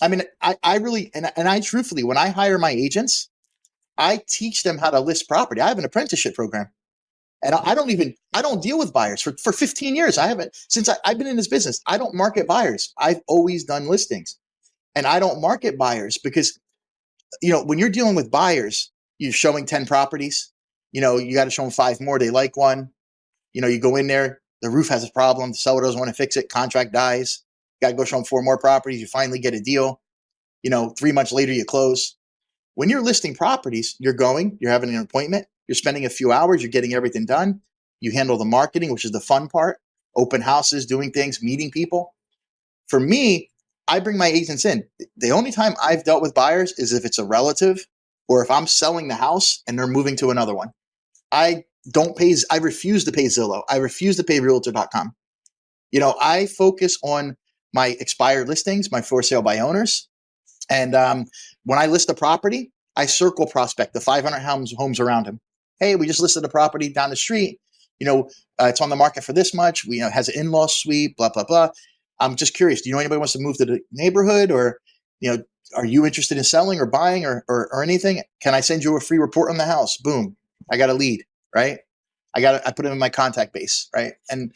I mean, I really, and I truthfully, when I hire my agents, I teach them how to list property. I have an apprenticeship program. And I don't deal with buyers for 15 years. I haven't, since I've been in this business, I don't market buyers. I've always done listings, and I don't market buyers because, when you're dealing with buyers, you're showing 10 properties, you got to show them 5 more. They like one, you go in there, the roof has a problem. The seller doesn't want to fix it. Contract dies. You got to go show them 4 more properties. You finally get a deal, 3 months later, you close. When you're listing properties, you're having an appointment, you're spending a few hours, you're getting everything done. You handle the marketing, which is the fun part, open houses, doing things, meeting people. For me, I bring my agents in. The only time I've dealt with buyers is if it's a relative or if I'm selling the house and they're moving to another one. I refuse to pay Zillow. I refuse to pay Realtor.com. I focus on my expired listings, my for sale by owners. And when I list a property, I circle prospect the 500 homes around him. Hey, we just listed a property down the street. It's on the market for this much. We has an in-law suite. Blah blah blah. I'm just curious. Do you know anybody who wants to move to the neighborhood, or are you interested in selling or buying or anything? Can I send you a free report on the house? Boom, I got a lead, right? I put him in my contact base, right? And